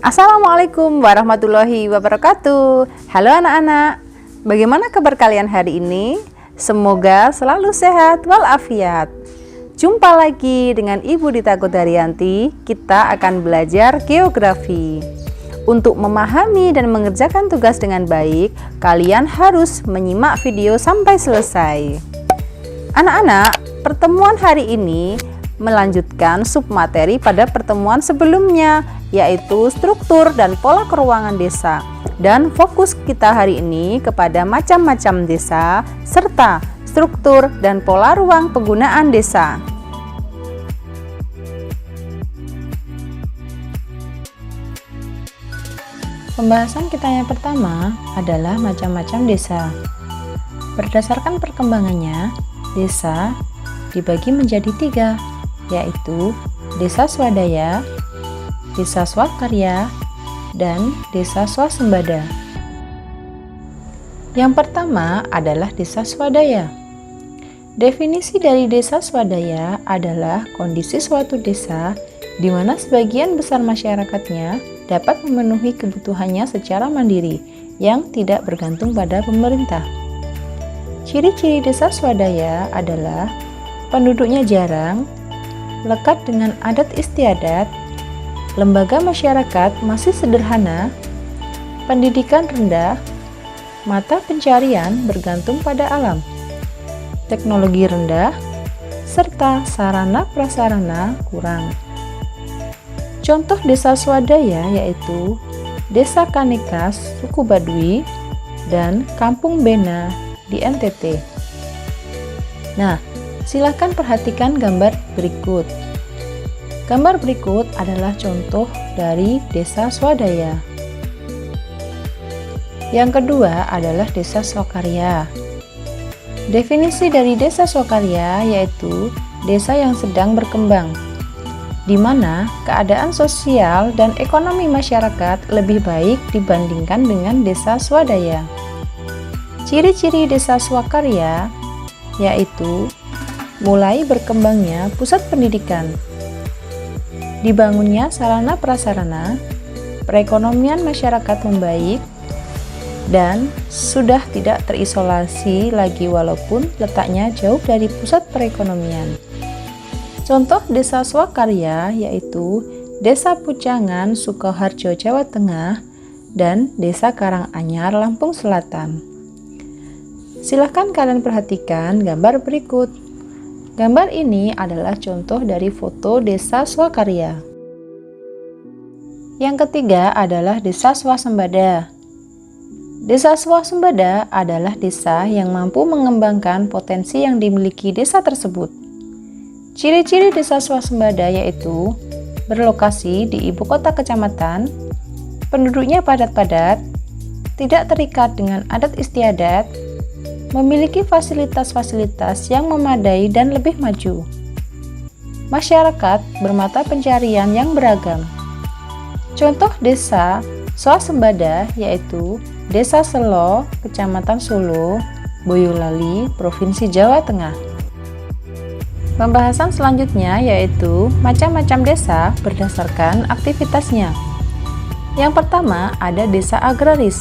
Assalamualaikum warahmatullahi wabarakatuh. Halo anak-anak, bagaimana kabar kalian hari ini? Semoga selalu sehat walafiat. Jumpa lagi dengan Ibu Dita Kodarianti. Kita akan belajar geografi. Untuk memahami dan mengerjakan tugas dengan baik, kalian harus menyimak video sampai selesai. Anak-anak, pertemuan hari ini melanjutkan submateri pada pertemuan sebelumnya, yaitu struktur dan pola keuangan desa. Dan fokus kita hari ini kepada macam-macam desa serta struktur dan pola ruang penggunaan desa. Pembahasan kita yang pertama adalah macam-macam desa. Berdasarkan perkembangannya, desa dibagi menjadi 3, yaitu desa swadaya, desa swakarya, dan desa swasembada. Yang pertama adalah desa swadaya. Definisi dari desa swadaya adalah kondisi suatu desa di mana sebagian besar masyarakatnya dapat memenuhi kebutuhannya secara mandiri yang tidak bergantung pada pemerintah. Ciri-ciri desa swadaya adalah penduduknya jarang, lekat dengan adat istiadat, lembaga masyarakat masih sederhana, pendidikan rendah, mata pencarian bergantung pada alam, teknologi rendah, serta sarana prasarana kurang. Contoh desa swadaya yaitu Desa Kanekas suku Baduy dan Kampung Bena di NTT. Nah, silakan perhatikan gambar berikut. Gambar berikut adalah contoh dari desa swadaya. Yang kedua adalah desa swakarya. Definisi dari desa swakarya yaitu desa yang sedang berkembang, di mana keadaan sosial dan ekonomi masyarakat lebih baik dibandingkan dengan desa swadaya. Ciri-ciri desa swakarya yaitu mulai berkembangnya pusat pendidikan, dibangunnya sarana prasarana, perekonomian masyarakat membaik, dan sudah tidak terisolasi lagi walaupun letaknya jauh dari pusat perekonomian. Contoh desa swakarya yaitu Desa Pucangan, Sukoharjo, Jawa Tengah, dan Desa Karanganyar, Lampung Selatan. Silahkan kalian perhatikan gambar berikut. Gambar ini adalah contoh dari foto desa swakarya. Yang ketiga adalah desa swasembada. Desa swasembada adalah desa yang mampu mengembangkan potensi yang dimiliki desa tersebut. Ciri-ciri desa swasembada yaitu berlokasi di ibu kota kecamatan, penduduknya padat-padat, tidak terikat dengan adat istiadat, memiliki fasilitas-fasilitas yang memadai dan lebih maju. Masyarakat bermata pencarian yang beragam. Contoh desa swasembada yaitu Desa Selo, Kecamatan Solo, Boyolali, Provinsi Jawa Tengah. Pembahasan selanjutnya yaitu macam-macam desa berdasarkan aktivitasnya. Yang pertama ada desa agraris.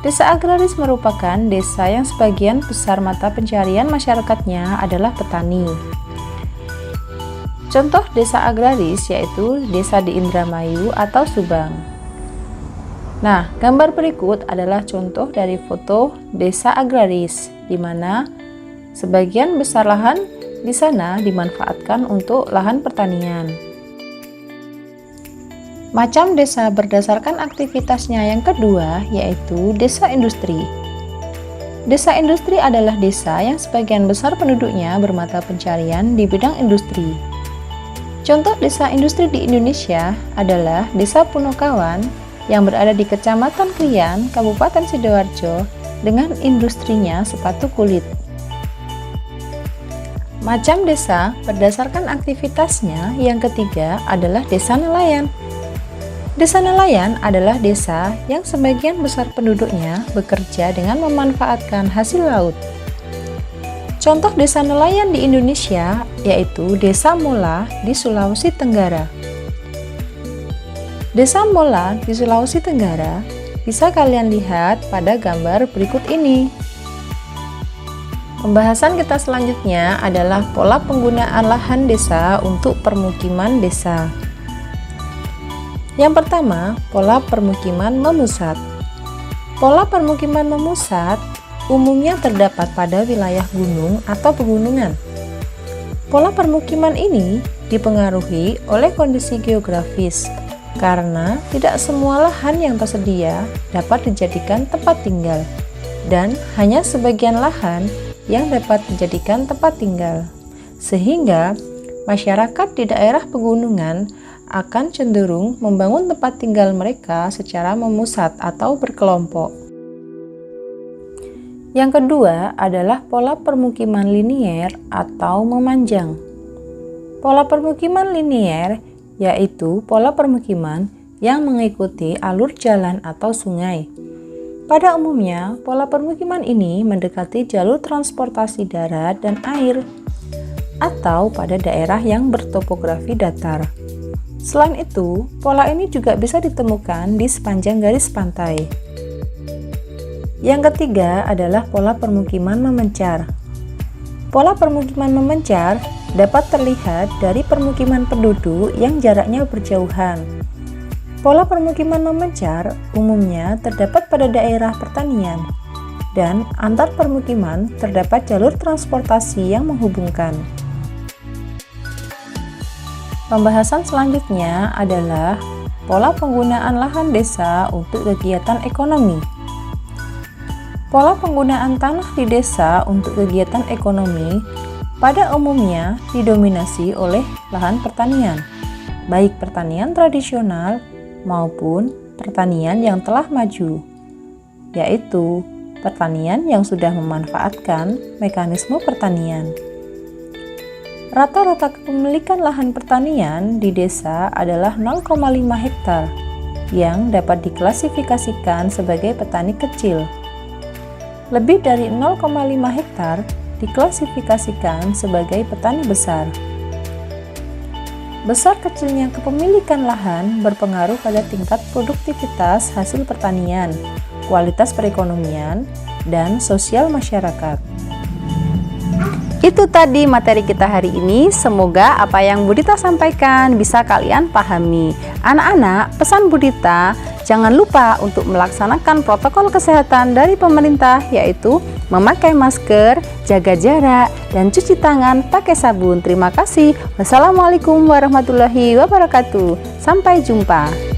Desa agraris merupakan desa yang sebagian besar mata pencarian masyarakatnya adalah petani. Contoh desa agraris yaitu desa di Indramayu atau Subang. Nah, gambar berikut adalah contoh dari foto desa agraris, di mana sebagian besar lahan di sana dimanfaatkan untuk lahan pertanian. Macam desa berdasarkan aktivitasnya yang kedua yaitu desa industri. Desa industri adalah desa yang sebagian besar penduduknya bermata pencarian di bidang industri. Contoh desa industri di Indonesia adalah Desa Punokawan yang berada di Kecamatan Krian, Kabupaten Sidoarjo dengan industrinya sepatu kulit. Macam desa berdasarkan aktivitasnya yang ketiga adalah desa nelayan. Desa nelayan adalah desa yang sebagian besar penduduknya bekerja dengan memanfaatkan hasil laut. Contoh desa nelayan di Indonesia yaitu Desa Mola di Sulawesi Tenggara. Desa Mola di Sulawesi Tenggara bisa kalian lihat pada gambar berikut ini. Pembahasan kita selanjutnya adalah pola penggunaan lahan desa untuk permukiman desa. Yang pertama, pola permukiman memusat. Pola permukiman memusat umumnya terdapat pada wilayah gunung atau pegunungan. Pola permukiman ini dipengaruhi oleh kondisi geografis, karena tidak semua lahan yang tersedia dapat dijadikan tempat tinggal, dan hanya sebagian lahan yang dapat dijadikan tempat tinggal, sehingga masyarakat di daerah pegunungan akan cenderung membangun tempat tinggal mereka secara memusat atau berkelompok. Yang kedua adalah pola permukiman linier atau memanjang. Pola permukiman linier yaitu pola permukiman yang mengikuti alur jalan atau sungai. Pada umumnya, pola permukiman ini mendekati jalur transportasi darat dan air, atau pada daerah yang bertopografi datar. Selain itu, pola ini juga bisa ditemukan di sepanjang garis pantai. Yang ketiga adalah pola permukiman memencar. Pola permukiman memencar dapat terlihat dari permukiman penduduk yang jaraknya berjauhan. Pola permukiman memencar umumnya terdapat pada daerah pertanian, dan antar permukiman terdapat jalur transportasi yang menghubungkan. Pembahasan selanjutnya adalah pola penggunaan lahan desa untuk kegiatan ekonomi. Pola penggunaan tanah di desa untuk kegiatan ekonomi pada umumnya didominasi oleh lahan pertanian, baik pertanian tradisional maupun pertanian yang telah maju, yaitu pertanian yang sudah memanfaatkan mekanisme pertanian. Rata-rata kepemilikan lahan pertanian di desa adalah 0,5 hektar yang dapat diklasifikasikan sebagai petani kecil. Lebih dari 0,5 hektar diklasifikasikan sebagai petani besar. Besar kecilnya kepemilikan lahan berpengaruh pada tingkat produktivitas hasil pertanian, kualitas perekonomian, dan sosial masyarakat. Itu tadi materi kita hari ini. Semoga apa yang Budita sampaikan bisa kalian pahami. Anak-anak, pesan Budita, jangan lupa untuk melaksanakan protokol kesehatan dari pemerintah, yaitu memakai masker, jaga jarak, dan cuci tangan pakai sabun. Terima kasih. Wassalamualaikum warahmatullahi wabarakatuh. Sampai jumpa.